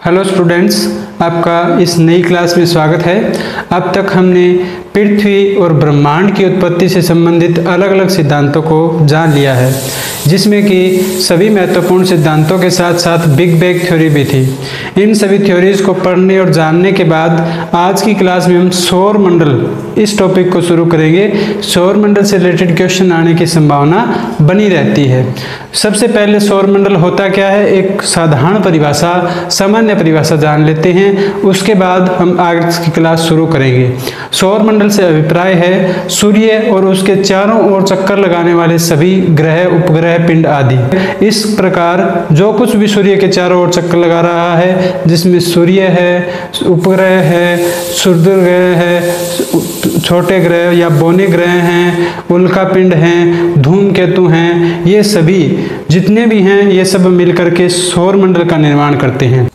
Hello students, आपका इस नई क्लास में स्वागत है। अब तक हमने पृथ्वी और ब्रह्मांड की उत्पत्ति से संबंधित अलग अलग सिद्धांतों को जान लिया है, जिसमें कि सभी महत्वपूर्ण सिद्धांतों के साथ साथ बिग बैंग थ्योरी भी थी। इन सभी थ्योरीज को पढ़ने और जानने के बाद आज की क्लास में हम सौर मंडल इस टॉपिक को शुरू करेंगे। सौर मंडल से रिलेटेड क्वेश्चन आने की संभावना बनी रहती है। सबसे पहले सौर मंडल होता क्या है, एक साधारण परिभाषा, सामान्य परिभाषा जान लेते हैं, उसके बाद हम आज की क्लास शुरू करेंगे। सौर मंडल से अभिप्राय है सूर्य और उसके चारों ओर चक्कर लगाने वाले सभी ग्रह, उपग्रह, पिंड आदि। इस प्रकार जो कुछ भी सूर्य के चारों ओर चक्कर लगा रहा है, जिसमें सूर्य है, उपग्रह है, सूर्य ग्रह है, छोटे ग्रह या बौने ग्रह हैं, उल्का पिंड हैं, धूमकेतु हैं, ये सभी जितने भी हैं ये सब मिलकर के सौर मंडल का निर्माण करते हैं।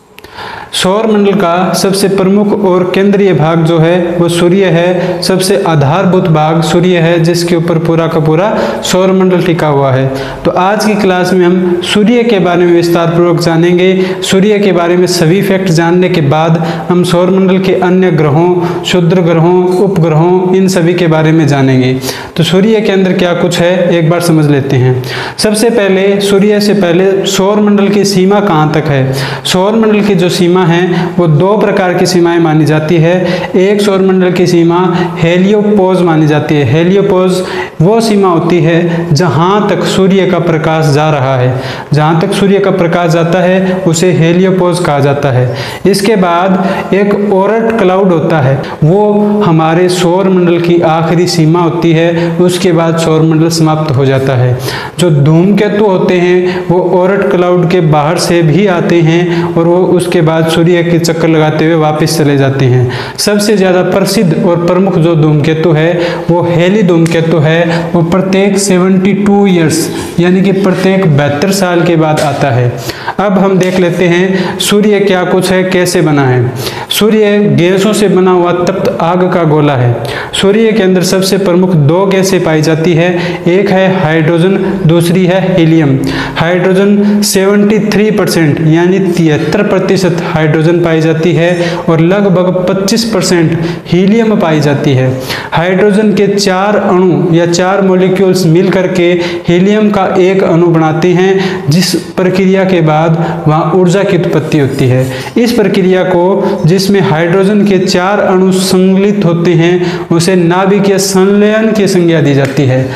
सौर मंडल का सबसे प्रमुख और केंद्रीय भाग जो है वो सूर्य है। सबसे आधारभूत भाग सूर्य है, जिसके ऊपर पूरा का पूरा सौर मंडल टिका हुआ है। तो आज की क्लास में हम सूर्य के बारे में विस्तार पूर्वक जानेंगे। सूर्य के बारे में सभी फैक्ट जानने के बाद हम सौर मंडल के अन्य ग्रहों, क्षुद्र ग्रहों, उपग्रहों, इन सभी के बारे में जानेंगे। तो सूर्य के अंदर क्या कुछ है एक बार समझ लेते हैं। सबसे पहले सूर्य से पहले सौर मंडल की सीमा कहाँ तक है। सौर मंडल की जो सीमा है वो दो प्रकार की सीमाएं मानी जाती है। एक सौर मंडल की सीमा हेलियोपोज मानी जाती है। हेलियोपोज वो सीमा होती है जहां तक सूर्य का प्रकाश जा रहा है, जहां तक सूर्य का प्रकाश जाता है उसे हेलियोपोज कहा जाता है। इसके बाद एक ओरट क्लाउड होता है, वो हमारे सौर मंडल की आखिरी सीमा होती है। उसके बाद सौर मंडल समाप्त हो जाता है। जो धूमकेतु होते हैं वो ओरट क्लाउड के बाहर से भी आते हैं और वो उसके बाद सूर्य के चक्कर लगाते हुए वापस चले जाते हैं। सबसे ज़्यादा प्रसिद्ध और प्रमुख जो धूमकेतु है वो हेली धूमकेतु है। वो प्रत्येक 72 ईयर्स यानी कि प्रत्येक 72 साल के बाद आता है। अब हम देख लेते हैं सूर्य क्या कुछ है, कैसे बना है। सूर्य गैसों से बना हुआ तप्त आग का गोला है। सूर्य के अंदर सबसे प्रमुख दो गैसें पाई जाती है, एक है हाइड्रोजन, दूसरी है हीलियम। हाइड्रोजन 73% यानी 73% हाइड्रोजन पाई जाती है और लगभग 25% हीलियम पाई जाती है। हाइड्रोजन के 4 अणु या 4 मॉलिक्यूल्स मिलकर के हीलियम का एक अणु बनाते हैं, जिस प्रक्रिया के बाद वहाँ ऊर्जा की उत्पत्ति होती है। इस प्रक्रिया को, जिसमें हाइड्रोजन के 4 अणु संकलित होते हैं, उसे नाभिकीय संलयन की संज्ञा दी जाती है।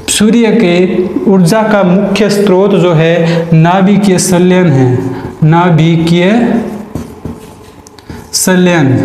सूर्य के ऊर्जा का मुख्य स्रोत जो है नाभिकीय संलयन है। नाभिकीय संलयन,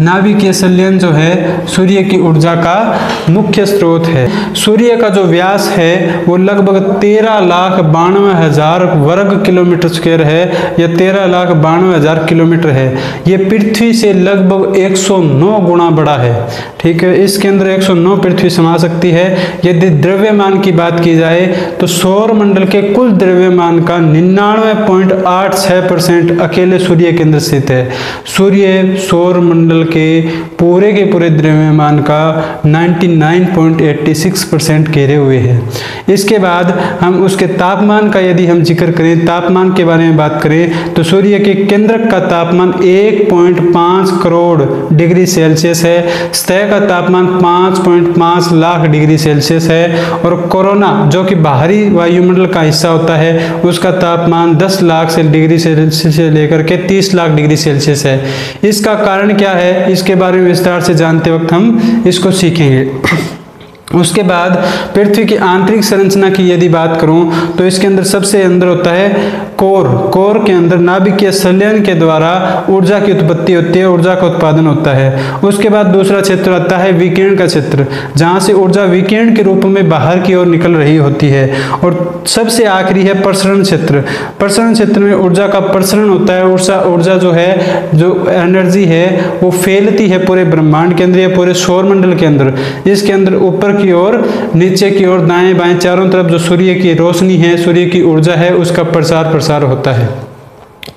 नाभिकीय संलयन जो है सूर्य की ऊर्जा का मुख्य स्रोत है। सूर्य का जो व्यास है वो लगभग 13,92,000 वर्ग किलोमीटर स्क्वायर है या 13,92,000 किलोमीटर है। ये पृथ्वी से लगभग 109 गुना बड़ा है। ठीक है, इसके अंदर 109 पृथ्वी समा सकती है। यदि द्रव्यमान की बात की जाए तो सौर मंडल के कुल द्रव्यमान का 99.86% अकेले सूर्य के अंदर स्थित है। सूर्य सौर मंडल के पूरे द्रव्यमान का 99.86% घेरे हुए हैं। इसके बाद हम उसके तापमान का यदि हम जिक्र करें, तापमान के बारे में बात करें तो सूर्य के केंद्रक का तापमान 1.5 करोड़ डिग्री सेल्सियस है। सतह का तापमान 5.5 लाख डिग्री सेल्सियस है और कोरोना जो कि बाहरी वायुमंडल का हिस्सा होता है उसका तापमान 10 लाख डिग्री सेल्सियस से लेकर के 30 लाख डिग्री सेल्सियस है। इसका कारण क्या है, इसके बारे में विस्तार से जानते वक्त हम इसको सीखेंगे। उसके बाद पृथ्वी की आंतरिक संरचना की यदि बात करूं तो इसके अंदर सबसे अंदर होता है कोर। कोर के अंदर नाभिकीय संलयन के द्वारा ऊर्जा की उत्पत्ति होती है, ऊर्जा का उत्पादन होता है। उसके बाद दूसरा क्षेत्र आता है विकिरण का क्षेत्र, जहां से ऊर्जा विकिरण के रूप में बाहर की ओर निकल रही होती है। और सबसे आखिरी है प्रसरण क्षेत्र। प्रसरण क्षेत्र में ऊर्जा का प्रसरण होता है। ऊर्जा जो है, जो एनर्जी है वो फैलती है पूरे ब्रह्मांड के अंदर या पूरे सौर मंडल के अंदर। इसके अंदर ऊपर की ओर, नीचे की ओर, दाएं बाएं चारों तरफ जो सूर्य की रोशनी है, सूर्य की ऊर्जा है, उसका प्रसार होता है।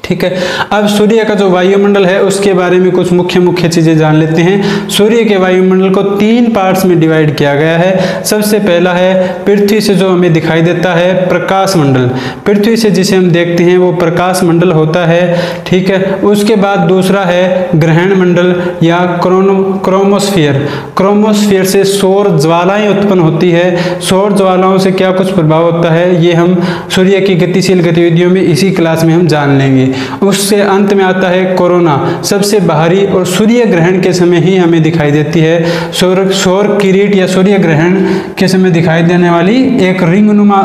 ठीक है। अब सूर्य का जो वायुमंडल है उसके बारे में कुछ मुख्य चीजें जान लेते हैं। सूर्य के वायुमंडल को 3 पार्ट्स में डिवाइड किया गया है। सबसे पहला है पृथ्वी से जो हमें दिखाई देता है प्रकाश मंडल, पृथ्वी से जिसे हम देखते हैं वो प्रकाश मंडल होता है, ठीक है। उसके बाद दूसरा है ग्रहण मंडल या क्रोमोस्फीयर, क्रोमोस्फीयर से सौर ज्वालाएं उत्पन्न होती है। सौर ज्वालाओं से क्या कुछ प्रभाव होता है ये हम सूर्य की गतिशील गतिविधियों में इसी क्लास में हम जान लेंगे। उससे अंत में आता है कोरोना, सबसे बाहरी और सूर्य ग्रहण के समय ही हमें दिखाई देती है। सौर किरीट या सूर्य ग्रहण के समय दिखाई देने वाली एक रिंगनुमा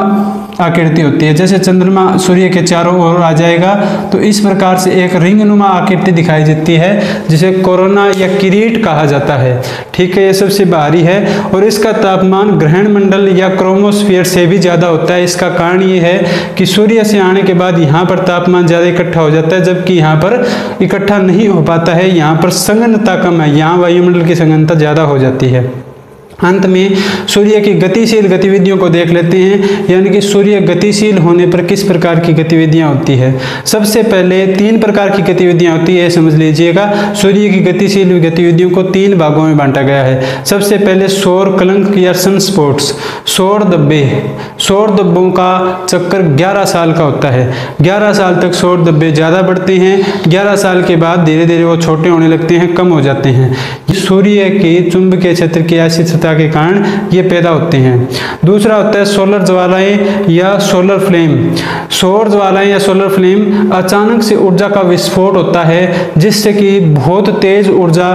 आकृति होती है। जैसे चंद्रमा सूर्य के चारों ओर आ जाएगा तो इस प्रकार से एक रिंगनुमा आकृति दिखाई देती है जिसे कोरोना या किरीट कहा जाता है, ठीक है। ये सबसे बाहरी है और इसका तापमान ग्रहण मंडल या क्रोमोस्फीयर से भी ज़्यादा होता है। इसका कारण ये है कि सूर्य से आने के बाद यहाँ पर तापमान ज़्यादा इकट्ठा हो जाता है, जबकि यहाँ पर इकट्ठा नहीं हो पाता है। यहाँ पर संघनता कम है, यहाँ वायुमंडल की संघनता ज़्यादा हो जाती है। अंत में सूर्य की गतिशील गतिविधियों को देख लेते हैं, यानी कि सूर्य गतिशील होने पर किस प्रकार की गतिविधियां होती है। सबसे पहले 3 प्रकार की गतिविधियां होती है, समझ लीजिएगा। सूर्य की गतिशील गतिविधियों को 3 भागों में बांटा गया है। सबसे पहले सौर कलंक या सनस्पॉट्स, सौर धब्बे। सौर धब्बों का चक्कर 11 साल का होता है। 11 साल तक सौर धब्बे ज़्यादा बढ़ते हैं, 11 साल के बाद धीरे धीरे वो छोटे होने लगते हैं, कम हो जाते हैं। सूर्य के चुंबकीय क्षेत्र की ऐसी सतह के कारण ये पैदा होते हैं। दूसरा होता है सोलर ज्वालाएं या सोलर फ्लेम। सौर ज्वालाएं या सोलर फ्लेम अचानक से ऊर्जा का विस्फोट होता है जिससे कि बहुत तेज ऊर्जा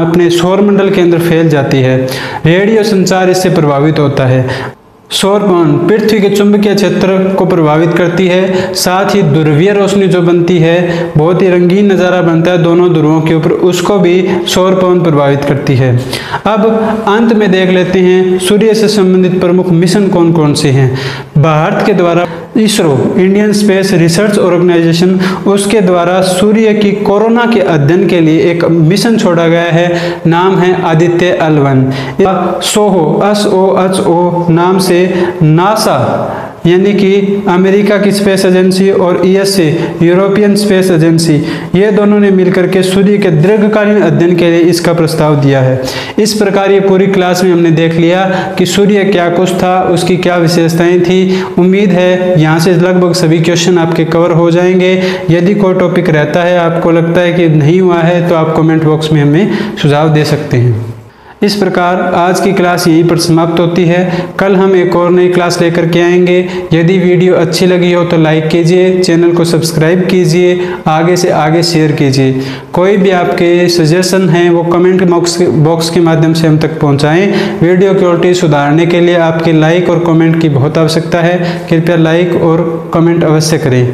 अपने सौरमंडल के अंदर फैल जाती है। रेडियो संचार इससे प्रभावित होता है। सौरपवन पृथ्वी के चुंबकीय क्षेत्र को प्रभावित करती है, साथ ही ध्रुवीय रोशनी जो बनती है, बहुत ही रंगीन नज़ारा बनता है दोनों ध्रुवों के ऊपर, उसको भी सौरपवन प्रभावित करती है। अब अंत में देख लेते हैं सूर्य से संबंधित प्रमुख मिशन कौन कौन से हैं। भारत के द्वारा ISRO, Indian space research organisation, उसके द्वारा सूर्य की कोरोना के अध्ययन के लिए एक मिशन छोड़ा गया है, नाम है आदित्य L1। सोहो SOHO नाम से नासा यानी कि अमेरिका की स्पेस एजेंसी और ESA यूरोपियन स्पेस एजेंसी, ये दोनों ने मिलकर के सूर्य के दीर्घकालीन अध्ययन के लिए इसका प्रस्ताव दिया है। इस प्रकार ये पूरी क्लास में हमने देख लिया कि सूर्य क्या कुछ था, उसकी क्या विशेषताएं थी। उम्मीद है यहाँ से लगभग सभी क्वेश्चन आपके कवर हो जाएंगे। यदि कोई टॉपिक रहता है, आपको लगता है कि नहीं हुआ है, तो आप कमेंट बॉक्स में हमें सुझाव दे सकते हैं। इस प्रकार आज की क्लास यहीं पर समाप्त होती है। कल हम एक और नई क्लास लेकर के आएंगे। यदि वीडियो अच्छी लगी हो तो लाइक कीजिए, चैनल को सब्सक्राइब कीजिए, आगे से आगे शेयर कीजिए। कोई भी आपके सजेशन हैं वो कमेंट बॉक्स के माध्यम से हम तक पहुंचाएं। वीडियो क्वालिटी सुधारने के लिए आपके लाइक और कमेंट की बहुत आवश्यकता है। कृपया लाइक और कमेंट अवश्य करें।